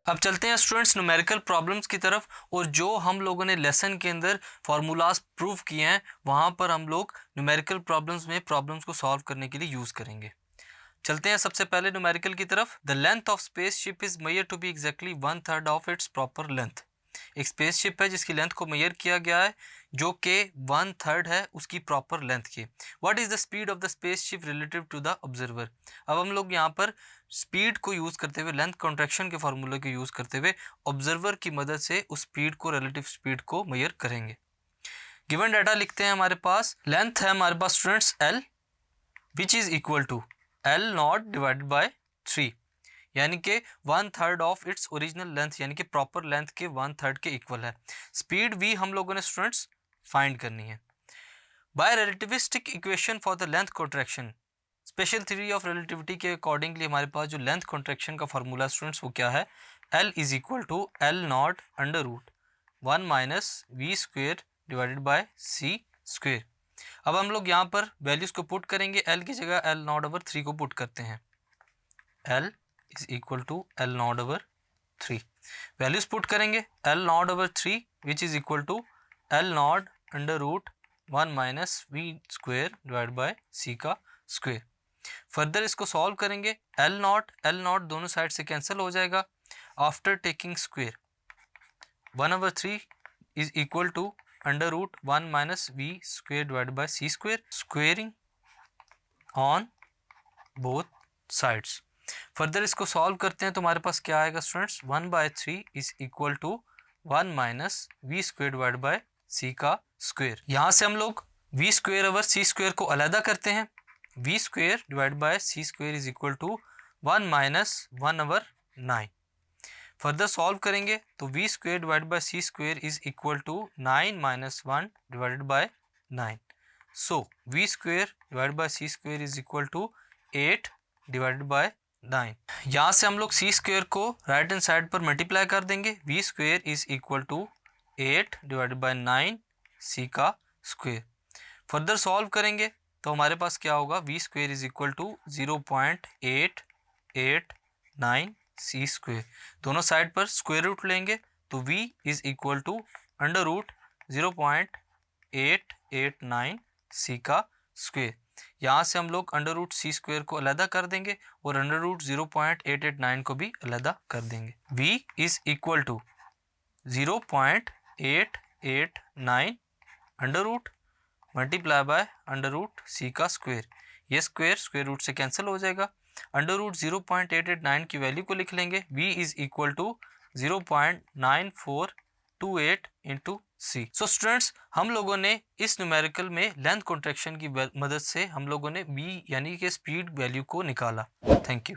अब चलते हैं स्टूडेंट्स न्यूमेरिकल प्रॉब्लम्स की तरफ, और जो हम लोगों ने लेसन के अंदर फार्मूलाज प्रूव किए हैं वहाँ पर हम लोग न्यूमेरिकल प्रॉब्लम्स में प्रॉब्लम्स को सॉल्व करने के लिए यूज़ करेंगे। चलते हैं सबसे पहले न्यूमेरिकल की तरफ। The length of spaceship is measure to be exactly 1/3 of its proper length. एक स्पेसशिप है जिसकी लेंथ को मेजर किया गया है जो कि 1/3 है उसकी प्रॉपर लेंथ की। What is the speed of the spaceship relative to the observer. अब हम लोग यहाँ पर स्पीड को यूज़ करते हुए, लेंथ कॉन्ट्रैक्शन के फार्मूले को यूज़ करते हुए ऑब्जर्वर की मदद से उस स्पीड को, रिलेटिव स्पीड को मेजर करेंगे। गिवन डाटा लिखते हैं हमारे पास। लेंथ है हमारे पास students L, which is equal to L not divided by 3, यानी कि 1/3 ऑफ इट्स ओरिजिनल लेंथ, यानी कि प्रॉपर लेंथ के 1/3 के इक्वल है। स्पीड v हम लोगों ने स्टूडेंट्स फाइंड करनी है। By relativistic equation for the length contraction, special theory of relativity के अकॉर्डिंगली हमारे पास जो लेंथ कॉन्ट्रैक्शन का फार्मूला स्टूडेंट्स वो क्या है, L is equal to L not under root 1 minus we square divided by C square. अब हम लोग यहाँ पर वैल्यूज़ को पुट करेंगे। L की जगह L नॉट ओवर 3 को पुट करते हैं। L is equal to L not over 3, values put करेंगे। L not over 3 which is equal to L not under root 1 minus we square divide by C का square. Further इसको solve करेंगे। L not दोनों side से cancel हो जाएगा। After taking square 1/3 is equal to under root 1 minus we square divide by C square, squaring on both sides. Further इसको solve करते हैं तो हमारे पास क्या आएगा students, 1/3 is equal to 1 minus we square divide by C का square. यहाँ से हम लोग V square over C square को अलहदा करते हैं। V square divide by C square is equal to 1 minus 1/9। Further solve करेंगे तो V square divide by C square is equal to 9 minus 1 divided by 9। So V square divide by C square is equal to 8 divided by 9। यहाँ से हम लोग C square को right hand side पर multiply कर देंगे। V square is equal to 8 divided by 9 C का square. Further solve करेंगे तो हमारे पास क्या होगा, V square is equal to 0.889 C square. दोनों साइड पर स्क्वेयर रूट लेंगे तो v is equal to under root 0.889 C का स्क्वेयर। यहाँ से हम लोग अंडर रूट सी स्क्वेयर को अलहदा कर देंगे और अंडर रूट 0.889 को भी अलहदा कर देंगे। v is equal to 0.889 under root multiply by under root C का स्क्वेयर। ये स्क्वेयर रूट से कैंसिल हो जाएगा। अंडर रूट 0.889 की वैल्यू को लिख लेंगे। v is equal to 0.9428 into c. So students, हम लोगों ने इस न्यूमेरिकल में लेंथ कॉन्ट्रैक्शन की मदद से हम लोगों ने v यानी कि स्पीड वैल्यू को निकाला। Thank you.